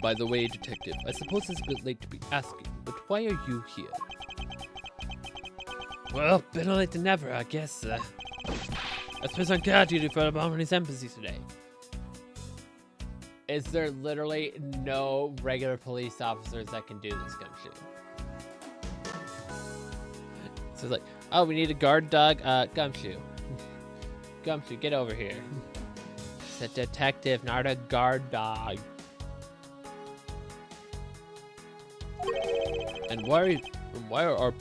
by the way, Detective, I suppose it's a bit late to be asking, but why are you here? Well, better late than never, I guess. I suppose on guard duty for the Balmain's embassy today. Is there literally no regular police officers that can do this, Gumshoe? So it's like, oh, we need a guard dog. Gumshoe. Gumshoe, get over here. It's a detective, not a guard dog. And why are our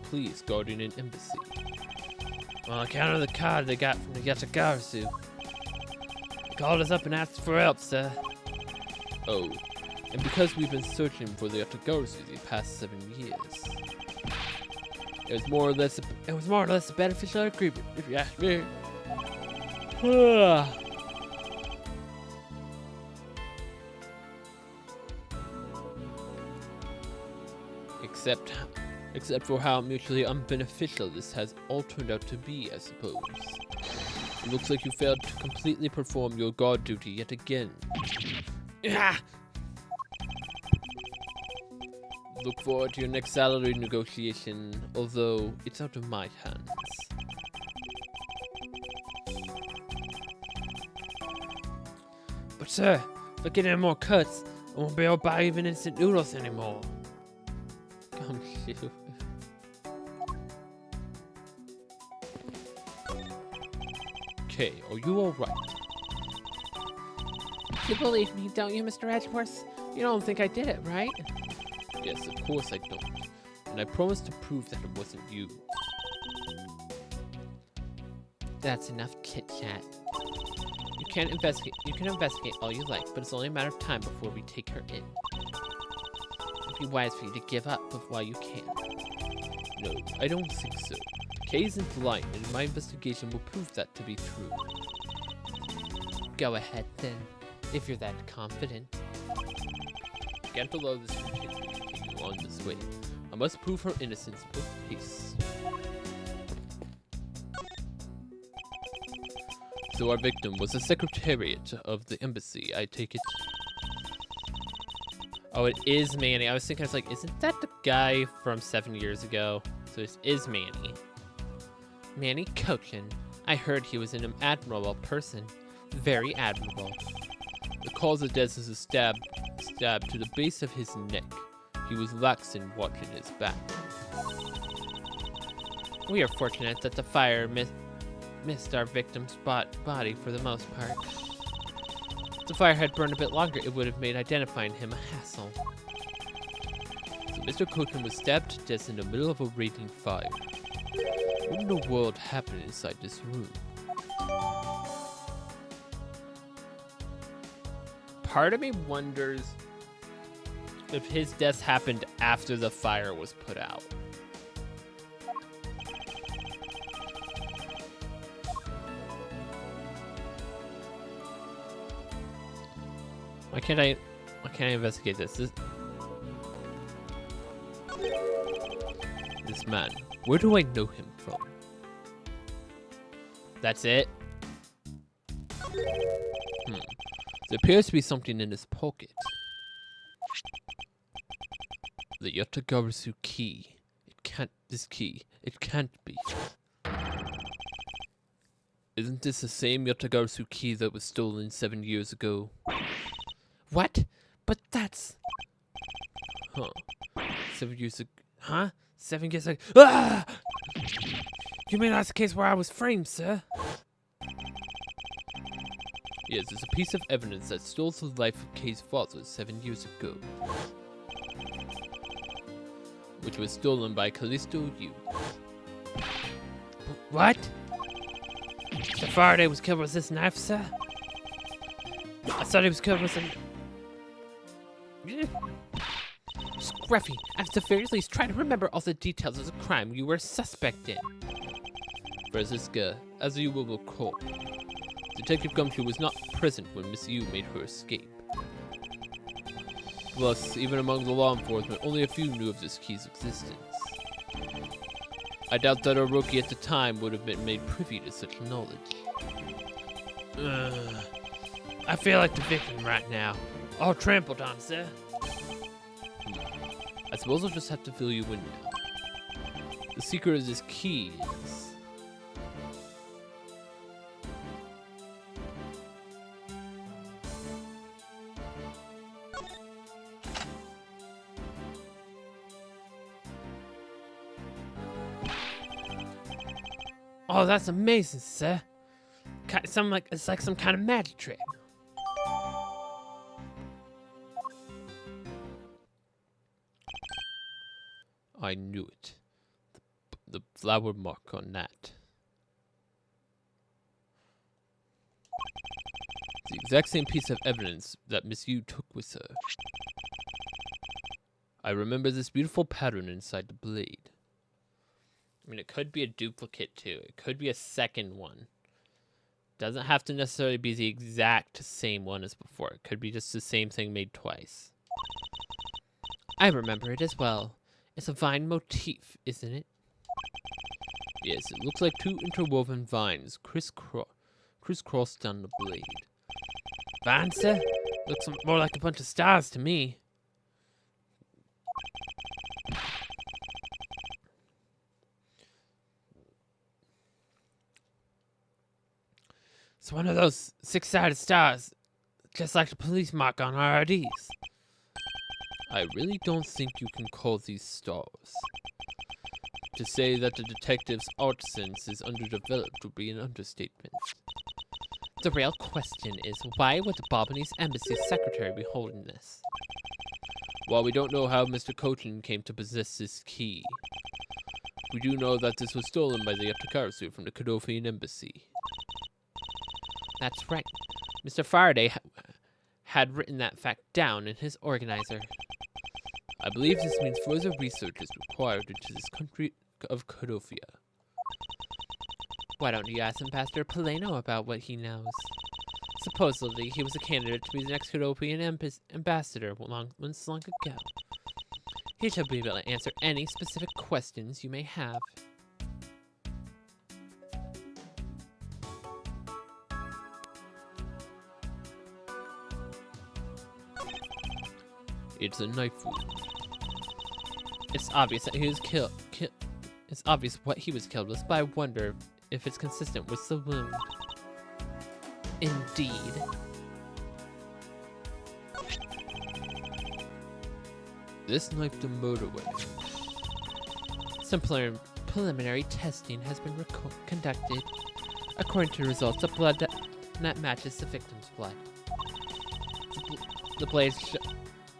police guarding an embassy? On account of the card they got from the Yatagarasu. They called us up and asked for help, sir. Oh, and because we've been searching for the Yatagarasu the past 7 years. It was more or less a beneficial agreement, if you ask me. Except for how mutually unbeneficial this has all turned out to be, I suppose. It looks like you failed to completely perform your guard duty yet again. Look forward to your next salary negotiation, although it's out of my hands. But sir, if I get any more cuts, I won't be able to buy even instant noodles anymore. Come shoot. Okay, are you alright? You believe me, don't you, Mr. Edgeworth? You don't think I did it, right? Yes, of course I don't. And I promise to prove that it wasn't you. That's enough chit-chat. You can investigate all you like, but it's only a matter of time before we take her in. It'd be wise for you to give up while you can. No, I don't think so. Kay isn't lying, and my investigation will prove that to be true. Go ahead, then, if you're that confident. I can't allow this to continue on this way. I must prove her innocence with haste. So our victim was the secretariat of the embassy, I take it? Oh, it is Manny. I was thinking, I was like, isn't that the guy from 7 years ago? So this is Manny. Manny Cochin. I heard he was an admirable person. Very admirable. The cause of death is a stab to the base of his neck. He was lax in watching his back. We are fortunate that the fire missed our victim's body for the most part. If the fire had burned a bit longer, it would have made identifying him a hassle. So Mr. Cochin was stabbed to death in the middle of a raging fire. What in the world happened inside this room? Part of me wonders if his death happened after the fire was put out. Why can't I investigate this? This man, where do I know him from? That's it? There appears to be something in his pocket. The Yatagarasu key. It can't be. Isn't this the same Yatagarasu key that was stolen 7 years ago? What? But that's... Huh. 7 years ago. Huh? 7 years ago. Ah! You mean that's the case where I was framed, sir? Yes, it's a piece of evidence that stole the life of Kay's father 7 years ago. Which was stolen by Callisto Yu. What? The Faraday was killed with this knife, sir? I thought he was killed with some... Scruffy, at the very least, try to remember all the details of the crime you were a suspect in. Francisca, as you will recall, Detective Gumshoe was not present when Miss Yu made her escape. Plus, even among the law enforcement, only a few knew of this key's existence. I doubt that a rookie at the time would have been made privy to such knowledge. I feel like the victim right now. All trampled on, sir. I suppose I'll just have to fill you in now. The secret of this key is... Oh, that's amazing, sir. It's like some kind of magic trick. I knew it. The flower mark on that. The exact same piece of evidence that Miss Yu took with her. I remember this beautiful pattern inside the blade. I mean, it could be a duplicate too. It could be a second one. Doesn't have to necessarily be the exact same one as before. It could be just the same thing made twice. I remember it as well. It's a vine motif, isn't it? Yes, it looks like two interwoven vines crisscrossed down the blade. Vines, sir? Looks more like a bunch of stars to me. It's one of those six-sided stars, just like the police mark on our IDs. I really don't think you can call these stars. To say that the detective's art sense is underdeveloped would be an understatement. The real question is, why would the Bobonese Embassy secretary be holding this? While we don't know how Mr. Cochin came to possess this key, we do know that this was stolen by the Yatagarasu from the Kodofian Embassy. That's right. Mr. Faraday had written that fact down in his organizer. I believe this means further research is required into this country of Kodofia. Why don't you ask Ambassador Poleno about what he knows? Supposedly, he was a candidate to be the next Kodofian ambassador once long ago. He should be able to answer any specific questions you may have. It's a knife wound. It's obvious that he was killed. It's obvious what he was killed with, but I wonder if it's consistent with the wound. Indeed. This knife the murder weapon. Some preliminary testing has been conducted. According to results, a blood that matches the victim's blood. The blade's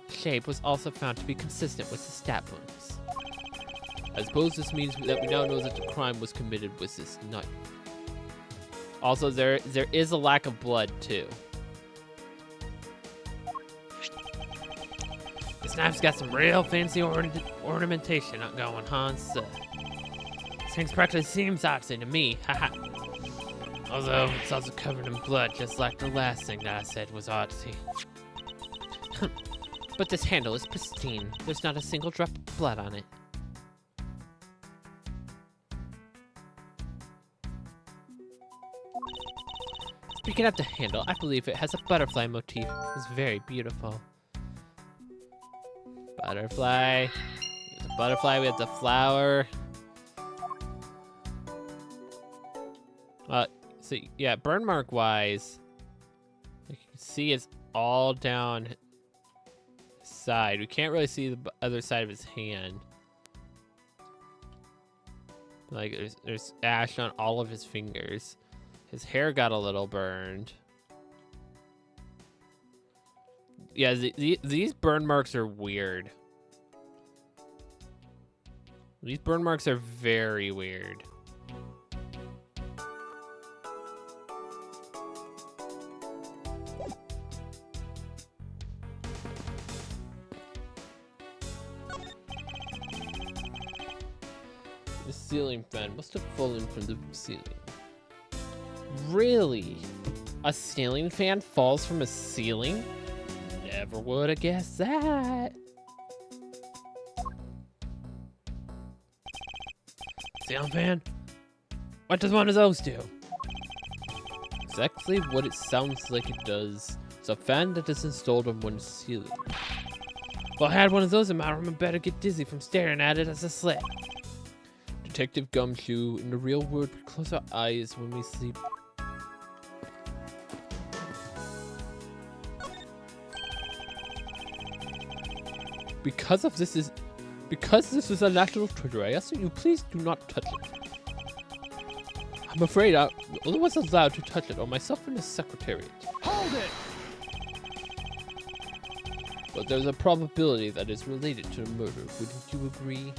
shape was also found to be consistent with the stab wounds. I suppose this means that we now know that the crime was committed with this knife. Also, there is a lack of blood too. This knife's got some real fancy ornamentation going, Hans. This thing practically seems artsy to me, haha. Although it's also covered in blood, just like the last thing that I said was artsy. But this handle is pristine. There's not a single drop of blood on it. Speaking of the handle, I believe it has a butterfly motif. It's very beautiful. Butterfly. The butterfly, we have the flower. So yeah, burn mark wise, you can see it's all down his side. We can't really see the other side of his hand. Like there's ash on all of his fingers. His hair got a little burned. Yeah, these burn marks are weird. These burn marks are very weird. The ceiling fan must have fallen from the ceiling. Really? A ceiling fan falls from a ceiling? Never would have guessed that. Ceiling fan? What does one of those do? Exactly what it sounds like it does It's a fan that is installed on one ceiling. If I had one of those in my room, I'd better get dizzy from staring at it as I slept. Detective Gumshoe, in the real world, we close our eyes when we sleep. Because this is a national treasure, I ask that you please do not touch it. I'm afraid the only ones allowed to touch it are myself and the secretariat. Hold it! But there's a probability that it's related to the murder. Wouldn't you agree?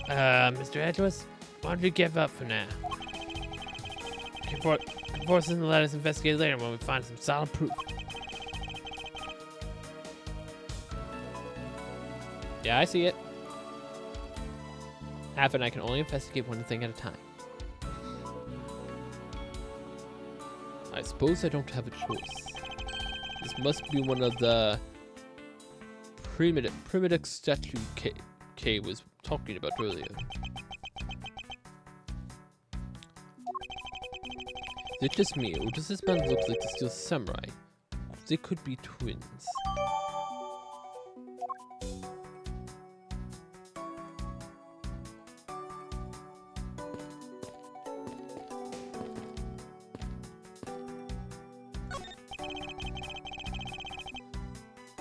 Mr. Edgeworth, why don't you give up for now? Forcing to let us investigate later when we find some solid proof. Yeah, I see it. Half and I can only investigate one thing at a time. I suppose I don't have a choice. This must be one of the primitive statue Kay was talking about earlier. Is it just me, or does this man look like the Steel Samurai? They could be twins.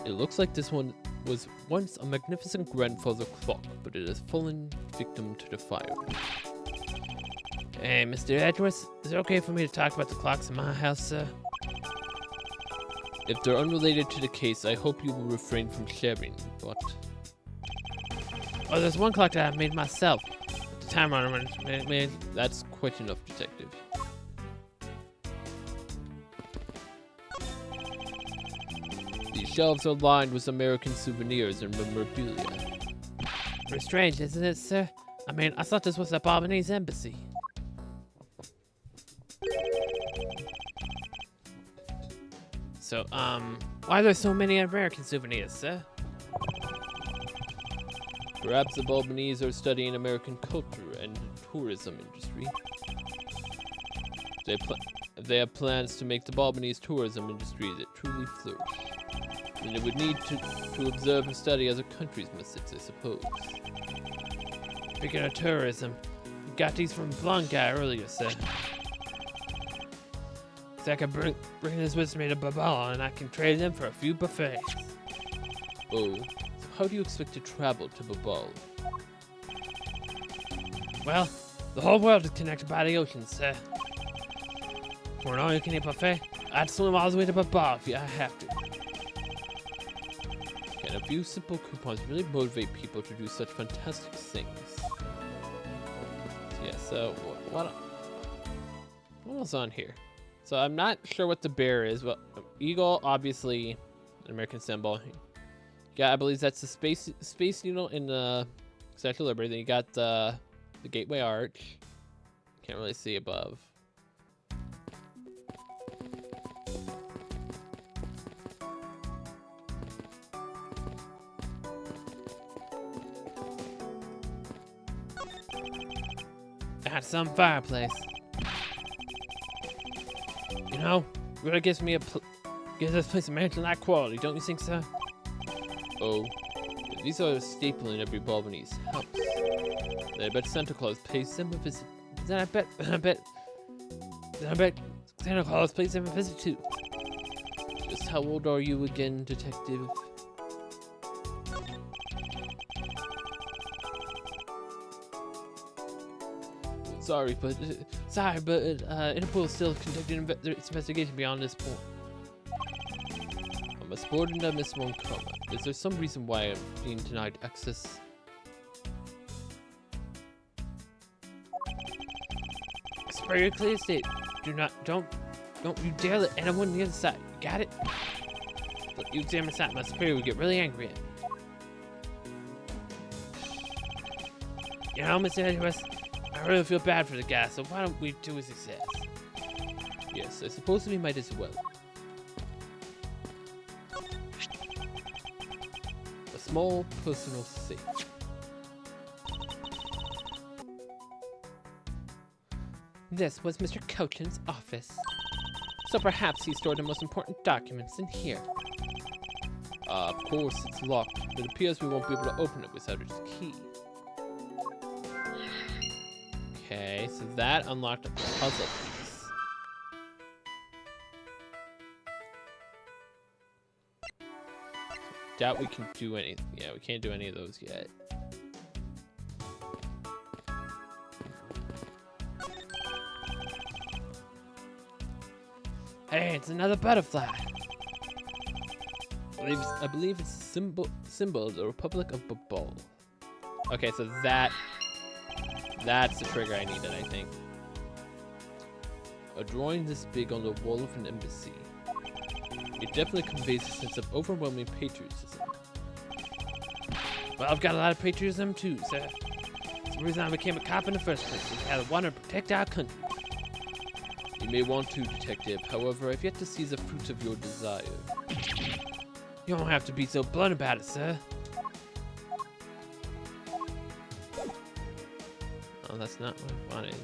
It looks like this one was once a magnificent grandfather clock, but it has fallen victim to the fire. Hey, Mr. Edgeworth, is it okay for me to talk about the clocks in my house, sir? If they're unrelated to the case, I hope you will refrain from sharing, but... Oh, there's one clock that I made myself. The time on it, That's quite enough, Detective. These shelves are lined with American souvenirs and memorabilia. Very strange, isn't it, sir? I mean, I thought this was the Albanese embassy. So, why are there so many American souvenirs, sir? Perhaps the Albanese are studying American culture and the tourism industry. They have plans to make the Albanese tourism industry that truly flourish. And they would need to observe and study other countries' methods, I suppose. Speaking of tourism, you got these from Blonde Guy earlier, sir. So I can bring this with me to Babal and I can trade them for a few buffets. Oh, so how do you expect to travel to Babal? Well, the whole world is connected by the ocean, sir. For an all-you-can-eat buffet, I'd swim all the way to Babal if I have to. Can a few simple coupons really motivate people to do such fantastic things? Yeah, so what else on here? So I'm not sure what the bear is. Well, eagle, obviously, an American symbol. Yeah, I believe that's the space needle in the Statue of Liberty. Then you got the Gateway Arch. Can't really see above. At some fireplace. You know, really gives this place a mansion-like quality, don't you think so? Oh, these are a staple in every Albanese house. I bet Santa Claus pays them a visit. Then I bet Santa Claus pays them a visit too. Just how old are you again, Detective? Sorry, but Interpol is still conducting its investigation beyond this point. I must board into Miss One Comma. Is there some reason why I'm being denied access? It's very clear state. Don't you dare let anyone near the site. You got it? Look, you examine the site, my superior will get really angry at me. You know, Mr. Edgeworth, I really feel bad for the guy, so why don't we do as he says? Yes, I suppose we might as well. A small personal safe. This was Mr. Cochin's office. So perhaps he stored the most important documents in here. Of course, it's locked, but it appears we won't be able to open it without its key. Okay, so that unlocked a puzzle piece. Doubt we can do any. Yeah, we can't do any of those yet. Hey, it's another butterfly. I believe it's a symbol of the Republic of Babol. Okay, so that's the trigger I needed, I think. A drawing this big on the wall of an embassy. It definitely conveys a sense of overwhelming patriotism. Well, I've got a lot of patriotism too, sir. It's the reason I became a cop in the first place. I want to protect our country. You may want to, Detective. However, I've yet to see the fruit of your desire. You don't have to be so blunt about it, sir. Oh, that's not what I wanted.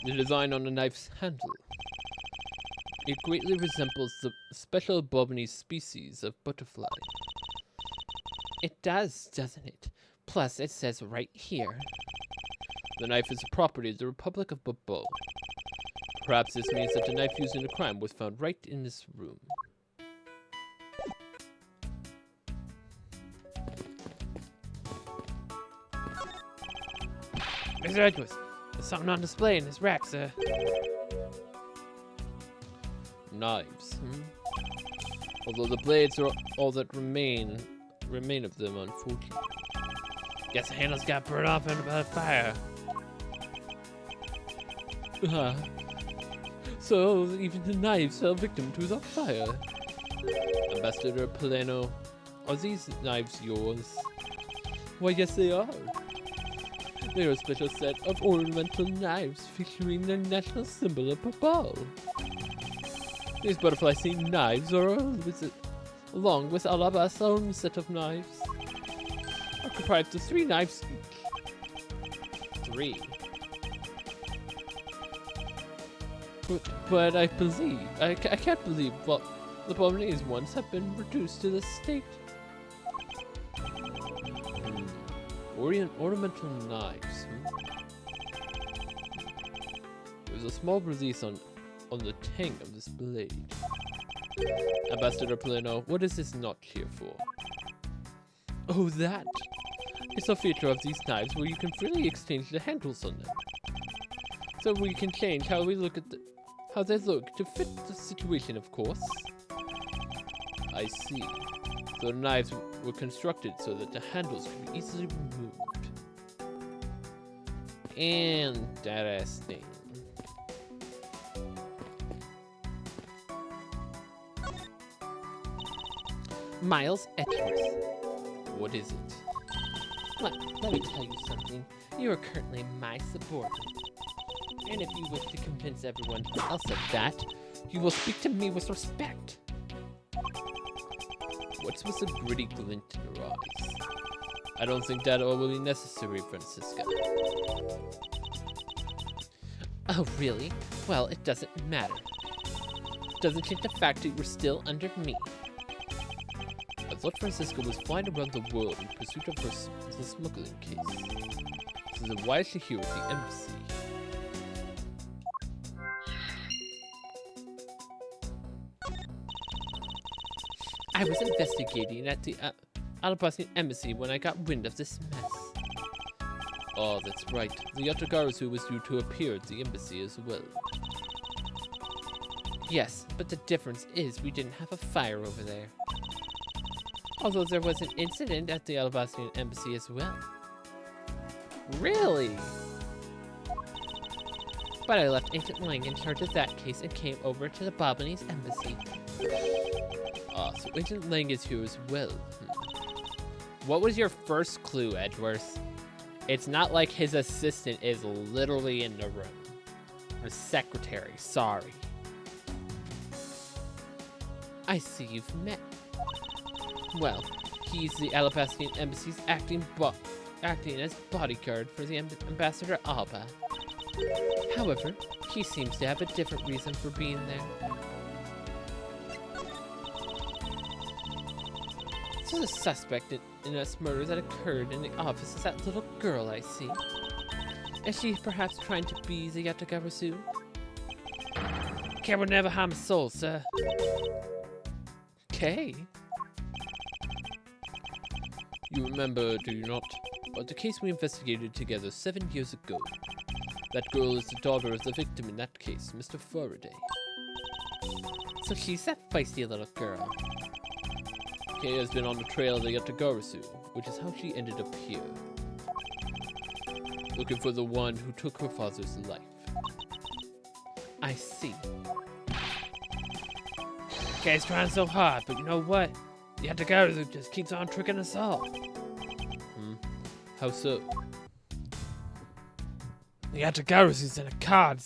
The design on the knife's handle. It greatly resembles the special Bobony species of butterfly. It does, doesn't it? Plus, it says right here. The knife is a property of the Republic of Babol. Perhaps this means that the knife used in the crime was found right in this room. Mr. Edwards, there's something on display in this rack, sir. Knives, Although the blades are all that remain of them, unfortunately. Guess the handles got burned off by the fire. So even the knives fell victim to the fire. Ambassador Poleno, are these knives yours? Why, yes they are. They are a special set of ornamental knives featuring the national symbol of Babol. These butterfly-themed knives are along with Alaba's own set of knives, are comprised of 3 knives each. 3. But I can't believe what the Bolognese ones have been reduced to this state. Ornamental knives. There's a small release on the tang of this blade. Ambassador Poleno, what is this notch here for? Oh, that! It's a feature of these knives where you can freely exchange the handles on them. So we can change how they look to fit the situation, of course. I see. So the knives were constructed so that the handles could be easily removed. Interesting. Miles Edwards. What is it? Well, let me tell you something. You are currently my subordinate. And if you wish to convince everyone else of that, you will speak to me with respect. What's with the gritty glint in her eyes? I don't think that will be necessary, Francisca. Oh, really? Well, it doesn't matter. Doesn't change the fact that you're still under me. I thought Francisca was flying around the world in pursuit of the smuggling case. So then why is she here at the embassy? I was investigating at the Alabasian embassy when I got wind of this mess. Oh, that's right. The Yatagarasu was due to appear at the embassy as well. Yes, but the difference is we didn't have a fire over there. Although there was an incident at the Alabasian embassy as well. Really? But I left Agent Lang in charge of that case and came over to the Bobonese embassy. Ah, so Agent Lang is here as well. What was your first clue, Edgeworth? It's not like his assistant is literally in the room. Her secretary, sorry. I see you've met. Well, he's the Alabastian Embassy's acting as bodyguard for the Ambassador Alba. However, he seems to have a different reason for being there. So the suspect in this murder that occurred in the office is that little girl I see. Is she perhaps trying to be the Yatagarasu? Cat would never harm a soul, sir. Okay. You remember, do you not? About the case we investigated together 7 years ago. That girl is the daughter of the victim in that case, Mr. Faraday. So she's that feisty little girl. Kay has been on the trail of the Yatagarasu, which is how she ended up here. Looking for the one who took her father's life. I see. Kay's trying so hard, but you know what? The Yatagarasu just keeps on tricking us all. How so? The Yatagarazu's in a card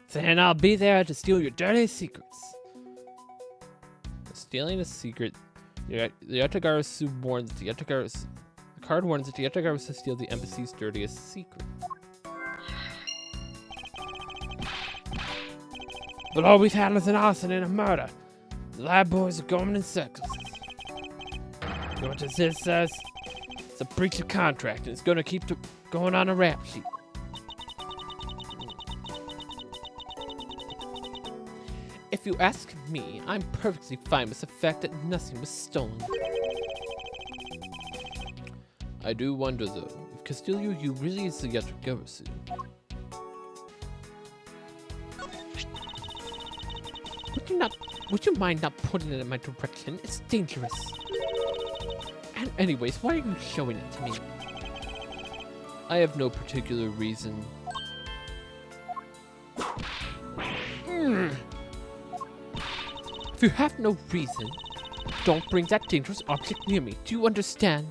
saying I'll be there to steal your dirty secrets. Stealing a secret. The Yatagarasu warns the Yatagarasu. The card warns that the Yatagarasu steal the embassy's dirtiest secret. But all we've had is an arson and a murder. The lab boys are going in circles. You know what this says? It's a breach of contract, and it's going to keep going on a rap sheet. If you ask me, I'm perfectly fine with the fact that nothing was stolen. I do wonder, though, if Castillo you really is the Yatagarasu. Would you mind not putting it in my direction? It's dangerous. And anyways, why are you showing it to me? I have no particular reason. If you have no reason, don't bring that dangerous object near me. Do you understand?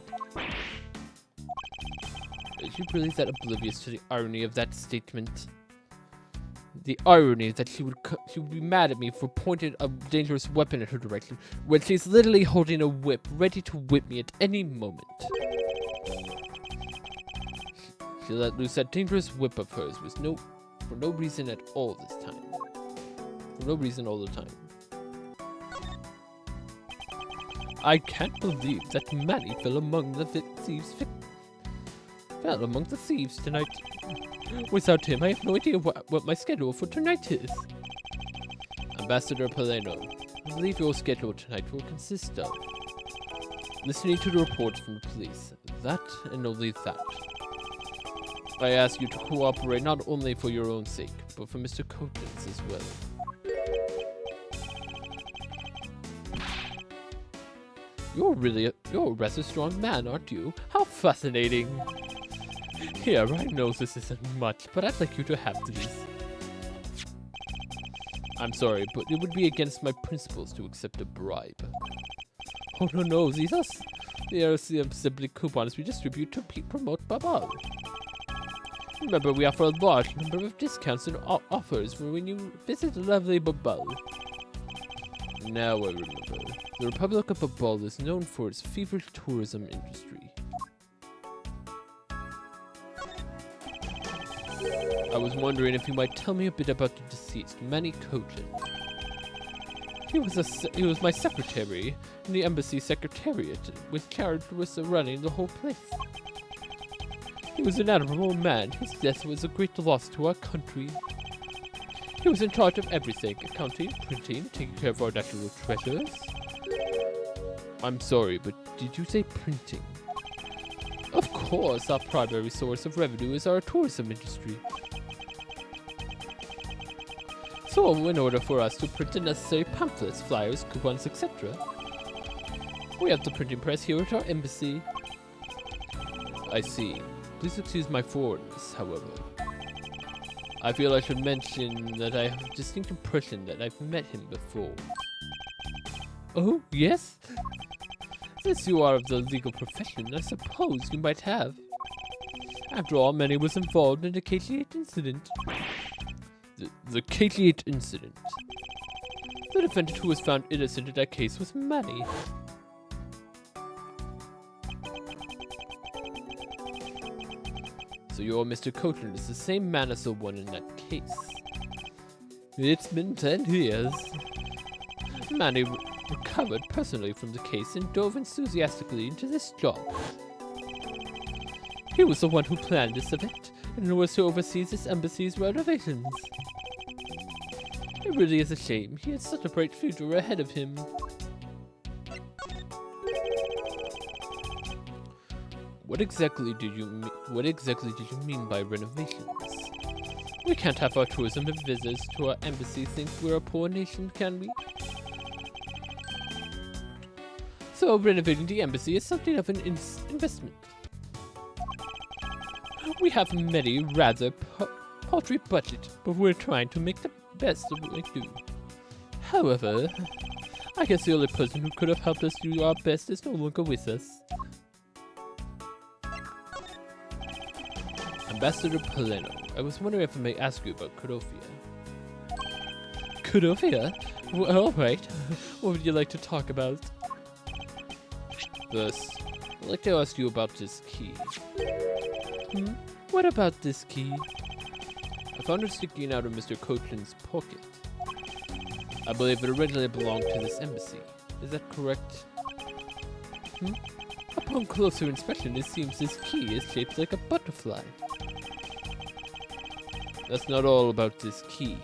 Is she really that oblivious to the irony of that statement? The irony that she would be mad at me for pointing a dangerous weapon in her direction when she's literally holding a whip, ready to whip me at any moment. She let loose that dangerous whip of hers for no reason at all this time. For no reason all the time. I can't believe that Manny fell among the thieves tonight. Without him, I have no idea what my schedule for tonight is. Ambassador Paleno, I believe your schedule tonight will consist of listening to the reports from the police. That and only that. I ask you to cooperate not only for your own sake, but for Mr. Coates as well. You're a rather strong man, aren't you? How fascinating. Here, I know this isn't much, but I'd like you to have these. I'm sorry, but it would be against my principles to accept a bribe. Oh no, they are simply coupons we distribute to promote Babal. Remember, we offer a large number of discounts and offers for when you visit lovely Babal. Now I remember. The Republic of Babal is known for its feverish tourism industry. I was wondering if you might tell me a bit about the deceased, Manny Kochin. He was my secretary in the embassy secretariat, with charge was running the whole place. He was an admirable man. His death was a great loss to our country. He was in charge of everything, accounting, printing, taking care of our national treasures. I'm sorry, but did you say printing? Of course, our primary source of revenue is our tourism industry. So, in order for us to print the necessary pamphlets, flyers, coupons, etc., we have the printing press here at our embassy. I see. Please excuse my forwardness, however. I feel I should mention that I have a distinct impression that I've met him before. Oh, yes? Since you are of the legal profession, I suppose you might have. After all, Manny was involved in the KGH incident. The KT8 incident. The defendant who was found innocent in that case was Manny. So your Mr. Coachman is the same man as the one in that case. It's been 10 years. Manny recovered personally from the case and dove enthusiastically into this job. He was the one who planned this event and was to oversee this embassy's renovations. It really is a shame. He had such a bright future ahead of him. What exactly did you mean by renovations? We can't have our tourism and visitors to our embassy think we're a poor nation, can we? So renovating the embassy is something of an investment. We have many rather paltry budget, but we're trying to make the best of what we do. However, I guess the only person who could have helped us do our best is no longer with us. Ambassador Poleno, I was wondering if I may ask you about Codofia. Codofia? Well, alright. What would you like to talk about? First, I'd like to ask you about this key. What about this key? I found it sticking out of Mr. Coachman's pocket. I believe it originally belonged to this embassy. Is that correct? Upon closer inspection, it seems this key is shaped like a butterfly. That's not all about this key.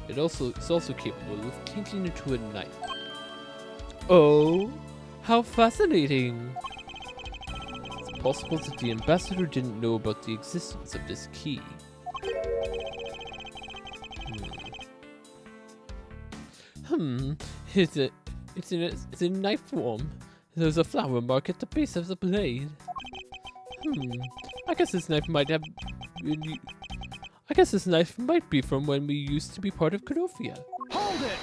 It's also capable of changing into a knife. Oh, how fascinating! It's possible that the ambassador didn't know about the existence of this key. It's in knife form. There's a flower mark at the base of the blade. I guess this knife might be from when we used to be part of Codofia. Hold it!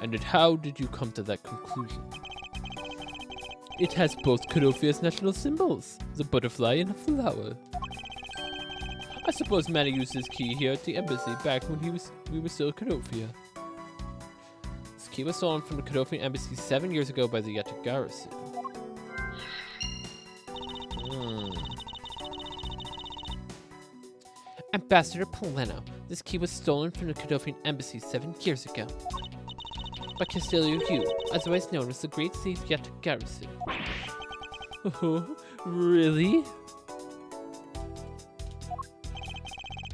And how did you come to that conclusion? It has both Codofia's national symbols, the butterfly and the flower. I suppose Manny used his key here at the embassy back when we were still Codofia. This key was stolen from the Codofian embassy 7 years ago by the Yatagarasu. Ambassador Poleno, this key was stolen from the Codofian embassy 7 years ago. By Castillo Yu, otherwise known as the Great Thief Yatagarasu. Oh, really?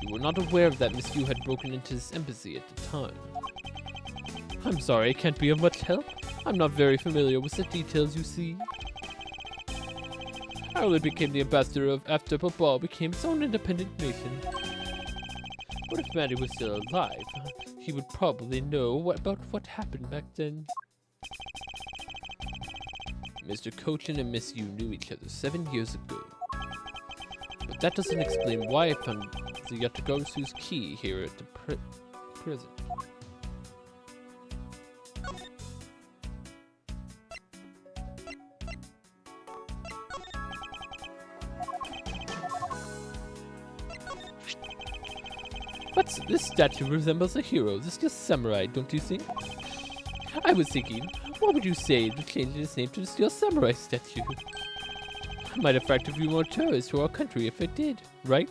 You were not aware of that Miss Yu had broken into this embassy at the time. I'm sorry, I can't be of much help. I'm not very familiar with the details, you see. I only became the ambassador after Babal became its own independent nation. But if Manny was still alive, he would probably know about what happened back then. Mr. Cochin and Miss Yu knew each other 7 years ago. But that doesn't explain why I found the Yatagarasu's key here at the prison. But this statue resembles a hero, this just samurai, don't you think? I was thinking, what would you say to change its name to the Steel Samurai statue? Might attract a few more tourists to our country if it did, right?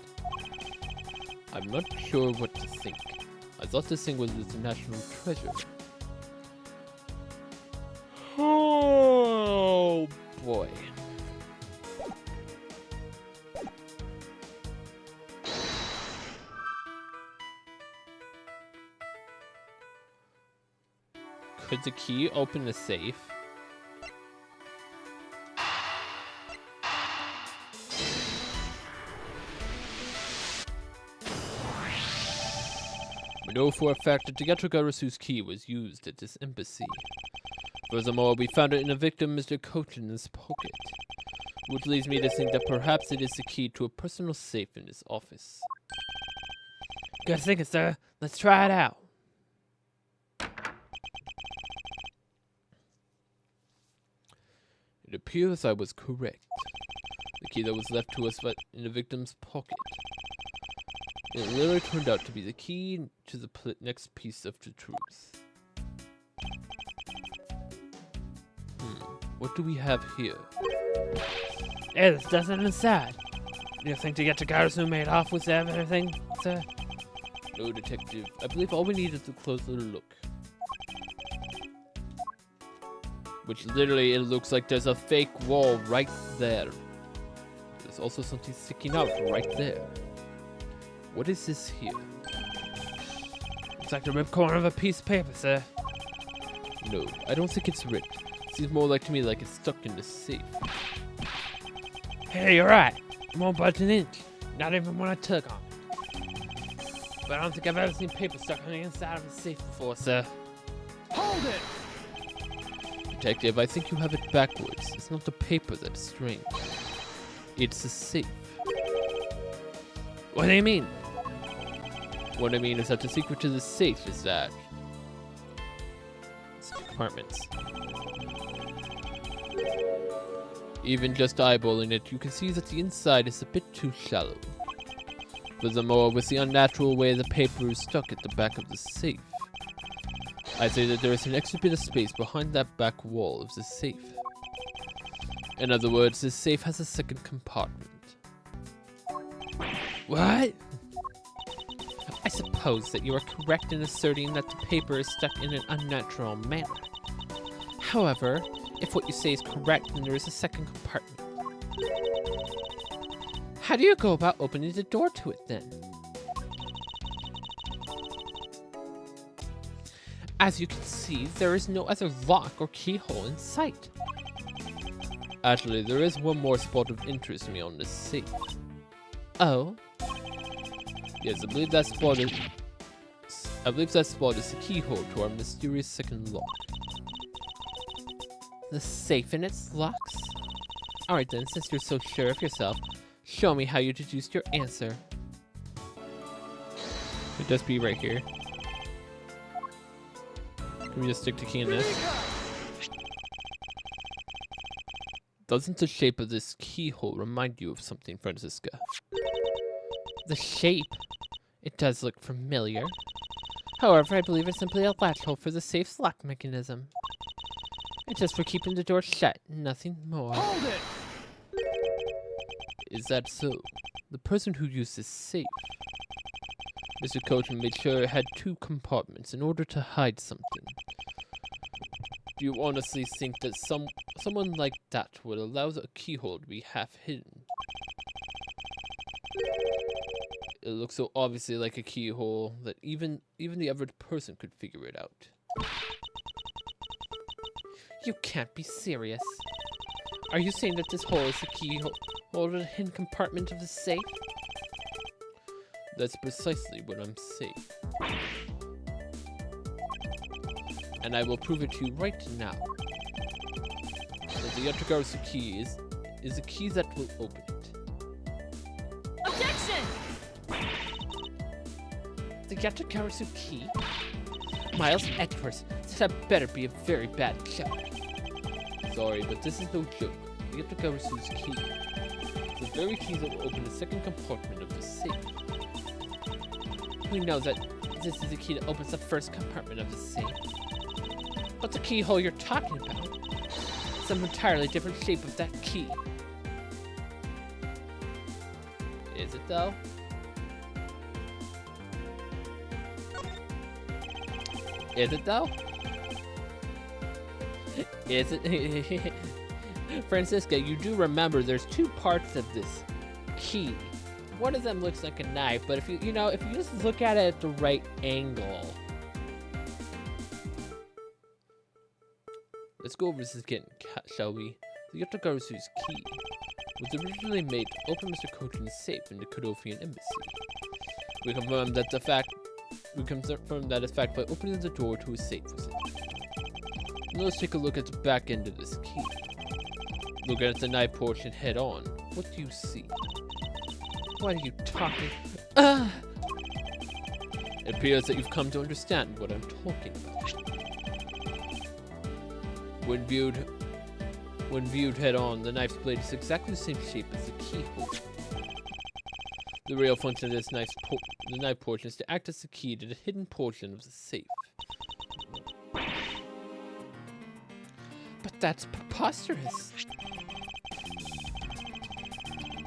I'm not sure what to think. I thought this thing was a national treasure. Oh boy. Could the key open the safe? We know for a fact that the Yatagarasu's key was used at this embassy. Furthermore, we found it in the victim Mr. Cochin's pocket, which leads me to think that perhaps it is the key to a personal safe in his office. Good thinking, sir. Let's try it out. It appears I was correct. The key that was left to us in the victim's pocket It literally turned out to be the key to the next piece of the truth. What do we have here? Hey, there's nothing inside. You think to get to Garzu made off with everything, sir? No, detective. I believe all we need is a close little look. Which literally, it looks like there's a fake wall right there. There's also something sticking out right there. What is this here? It's like the ripped corner of a piece of paper, sir. No, I don't think it's ripped. Seems more like to me like it's stuck in the safe. Hey, you're right. It won't budge an inch. Not even when I tug on it. But I don't think I've ever seen paper stuck on the inside of a safe before, sir. Hold it! Detective, I think you have it backwards. It's not the paper that's strange. It's the safe. What do you mean? What I mean is that the secret to the safe is that it's compartments. Even just eyeballing it, you can see that the inside is a bit too shallow. Furthermore, with the unnatural way the paper is stuck at the back of the safe, I say that there is an extra bit of space behind that back wall of the safe. In other words, this safe has a second compartment. What? I suppose that you are correct in asserting that the paper is stuck in an unnatural manner. However, if what you say is correct, then there is a second compartment. How do you go about opening the door to it then? As you can see, there is no other lock or keyhole in sight. Actually, there is one more spot of interest to me on this safe. Oh? Yes, I believe that spot is the keyhole to our mysterious second lock. The safe and its locks? Alright then, since you're so sure of yourself, show me how you deduced your answer. It'd just be right here. Can we just stick the key in this? Doesn't the shape of this keyhole remind you of something, Francisca? The shape? It does look familiar. However, I believe it's simply a latch hole for the safe's lock mechanism. It's just for keeping the door shut, nothing more. Hold it! Is that so? The person who used this safe, Mr. Coachman, made sure it had two compartments in order to hide something. Do you honestly think that someone like that would allow the keyhole to be half hidden? It looks so obviously like a keyhole that even the average person could figure it out. You can't be serious. Are you saying that this hole is the keyhole to the hidden compartment of the safe? That's precisely what I'm saying. And I will prove it to you right now. That the Yatragarusu key is a key that will open it. Objection! The Yatragarusu key? Miles Edwards, that better be a very bad joke. Sorry, but this is no joke. The Yatragarusu's key is the very key that will open the second compartment of the safe. We know that this is the key that opens the first compartment of the safe. But the keyhole you're talking about is an entirely different shape of that key. Is it though? Is it though? Is it? Francisca, you do remember there's two parts of this key. One of them looks like a knife, but if you just look at it at the right angle. Let's go over this again, shall we? The Yatragarusu's key was originally made to open Mr. Kochun's safe in the Kodofian embassy. We confirmed that the fact by opening the door to his safe was it. Now let's take a look at the back end of this key. Look at the knife portion head on. What do you see? What are you talking? It appears that you've come to understand what I'm talking about. When viewed head on, the knife's blade is exactly the same shape as the keyhole. The real function of this the knife portion is to act as the key to the hidden portion of the safe. But that's preposterous.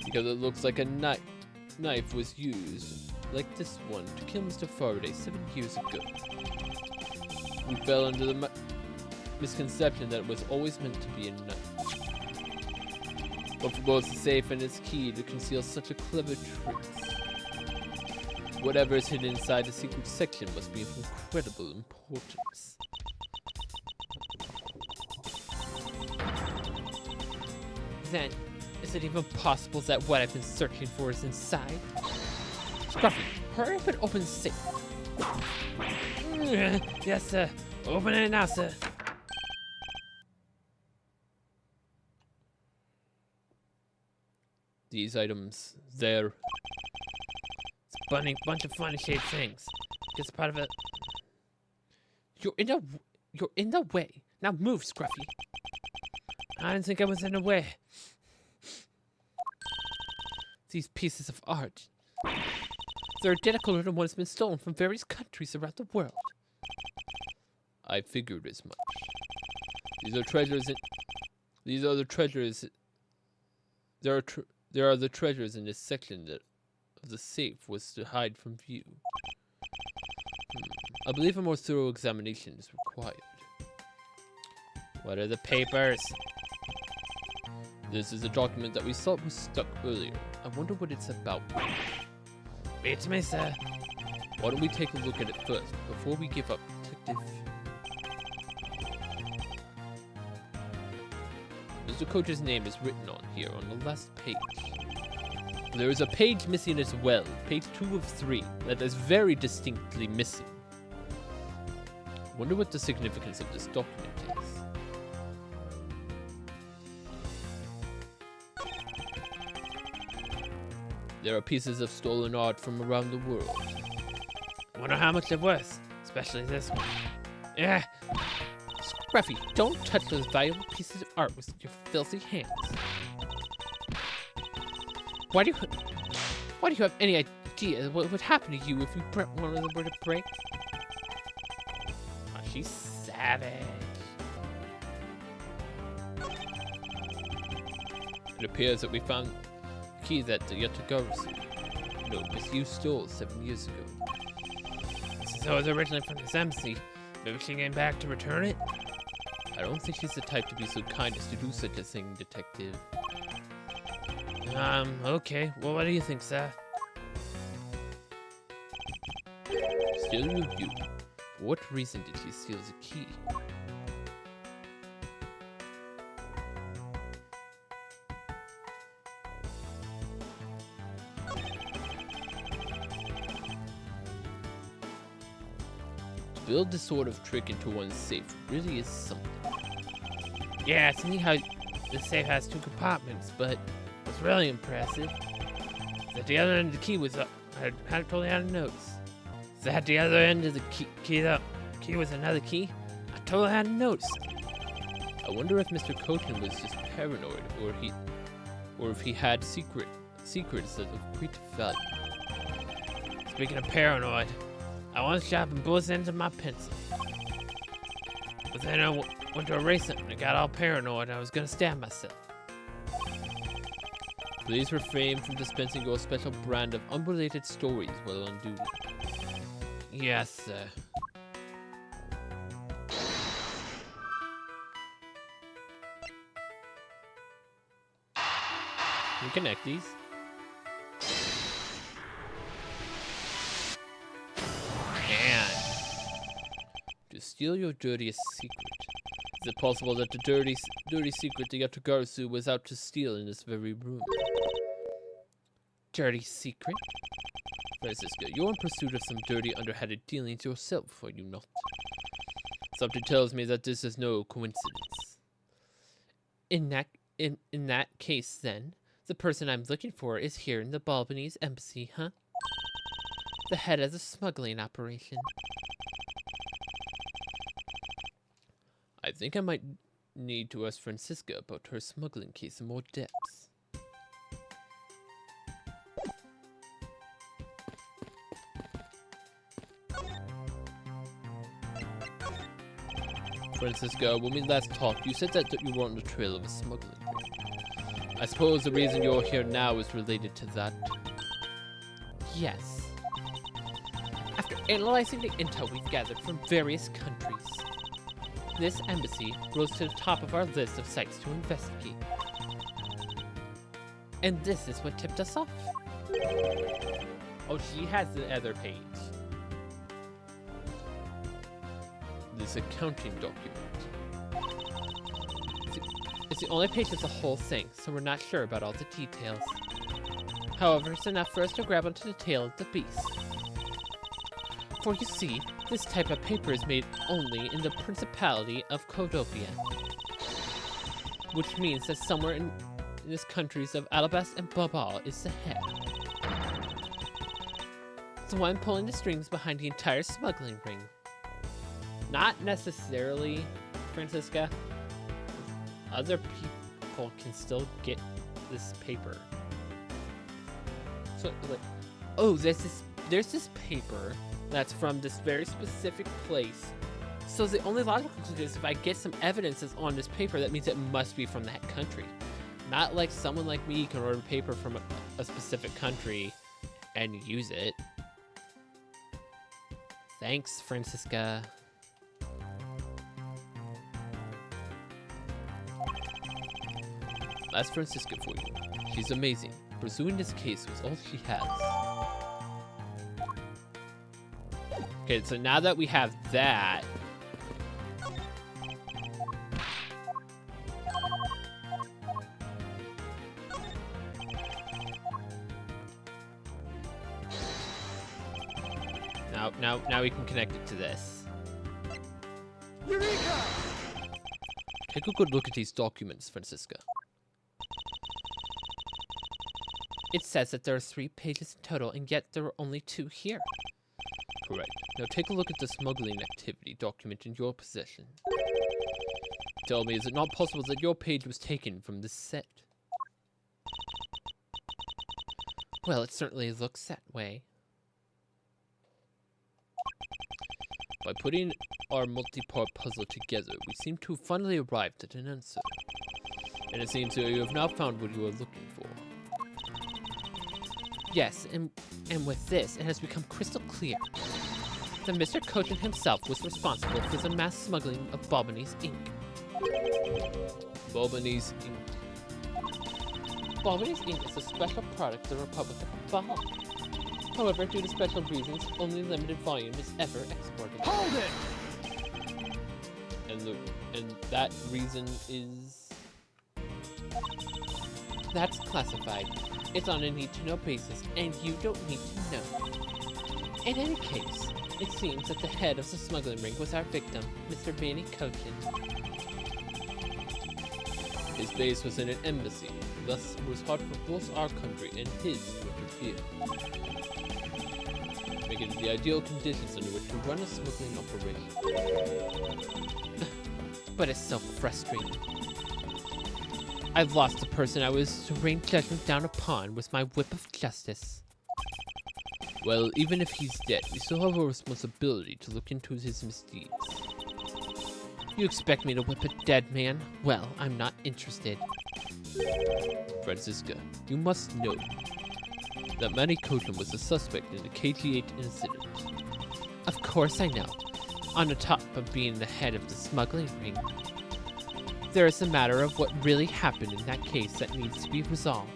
Because it looks like a knife was used, like this one, to kill Mr. Faraday 7 years ago. We fell under the misconception that it was always meant to be a knife. But for both the safe and its key to conceal such a clever trick, whatever is hidden inside the secret section must be of incredible importance. Then, is it even possible that what I've been searching for is inside? Scruffy, hurry up and open the safe. Yes, sir. Open it now, sir. These items, they're... It's a bunch of funny shaped things. It's part of it. You're in the way. Now move, Scruffy. I didn't think I was in the way. These pieces of art. They're identical to the ones been stolen from various countries around the world. I figured as much. These are treasures in... These are the treasures... There are the treasures in this section that of the safe was to hide from view. I believe a more thorough examination is required. What are the papers? This is a document that we thought was stuck earlier. I wonder what it's about. Read to me, sir. Why don't we take a look at it first, before we give up, Detective? Mr. Coach's name is written on here on the last page. There is a page missing as well, page 2 of 3, that is very distinctly missing. Wonder what the significance of this document is. There are pieces of stolen art from around the world. Wonder how much they're worth, especially this one. Yeah. Scruffy, don't touch those valuable pieces of art with your filthy hands. Why do you have any idea what would happen to you if you one of them were to break? Oh, she's savage. It appears that we found the key that the Yatagarasu, Miss you stole 7 years ago. So it was originally from this embassy. Maybe she came back to return it? I don't think she's the type to be so kind as to do such a thing, Detective. Okay. Well, what do you think, sir? Still review. For what reason did she steal the key? To build this sort of trick into one's safe really is something. Yeah, it's neat how the safe has 2 compartments, but what's really impressive is that the other end of the key was up. I had it totally out of notes. Is that the other end of the key was another key? I totally hadn't noticed. I wonder if Mr. Coachman was just paranoid, or if he had secrets that of great value. Speaking of paranoid, I was sharpening both ends of my pencil. But then I went to erase it and I got all paranoid and I was gonna stab myself. Please refrain from dispensing your special brand of unrelated stories while on duty. Yes, sir. Reconnect these. Man. To steal your dirtiest secret. Is it possible that the dirty secret the Yatagarasu was out to steal in this very room? Dirty secret? Francisca, you're in pursuit of some dirty, underhanded dealings yourself, are you not? Something tells me that this is no coincidence. In that case, then, the person I'm looking for is here in the Balbanese embassy, huh? The head of the smuggling operation. I think I might need to ask Francisca about her smuggling case in more depth. Francisco, when we last talked, you said that you were on the trail of a smuggling ring. I suppose the reason you're here now is related to that. Yes. After analyzing the intel we've gathered from various countries, this embassy rose to the top of our list of sites to investigate. And this is what tipped us off. Oh, she has the other page. This accounting document. It's the only page that's the whole thing, so we're not sure about all the details. However, it's enough for us to grab onto the tail of the beast. For you see, this type of paper is made only in the Principality of Codopia, which means that somewhere in these countries of Alabas and Babal is the head. The one pulling the strings behind the entire smuggling ring. Not necessarily, Francisca. Other people can still get this paper. So, like, oh, there's this paper that's from this very specific place. So the only logical conclusion is if I get some evidences on this paper, that means it must be from that country. Not like someone like me can order paper from a specific country and use it. Thanks, Francisca. That's Francisca for you. She's amazing. Pursuing this case was all she has. Okay, so now that we have that... Now we can connect it to this. Eureka! Take a good look at these documents, Francisca. It says that there are 3 pages in total, and yet there are only 2 here. Correct. Now take a look at the smuggling activity document in your possession. Tell me, is it not possible that your page was taken from this set? Well, it certainly looks that way. By putting our multi-part puzzle together, we seem to have finally arrived at an answer. And it seems that you have now found what you are looking for. Yes, and with this, it has become crystal clear that Mr. Cogent himself was responsible for the mass smuggling of Balbanese ink. Balbanese ink. Balbanese ink is a special product of the Republic of Baal. However, due to special reasons, only limited volume is ever exported. Hold it! And that reason is... That's classified. It's on a need-to-know basis, and you don't need to know. In any case, it seems that the head of the smuggling ring was our victim, Mr. Manny Cochin. His base was in an embassy, thus it was hard for both our country and his to interfere. Making it the ideal conditions under which to run a smuggling operation. But it's so frustrating. I've lost the person I was to rain judgment down upon with my whip of justice. Well, even if he's dead, we still have a responsibility to look into his misdeeds. You expect me to whip a dead man? Well, I'm not interested. Francisca, you must know that Manny Cochin was a suspect in the KG-8 incident. Of course I know. On the top of being the head of the smuggling ring. There is a matter of what really happened in that case that needs to be resolved.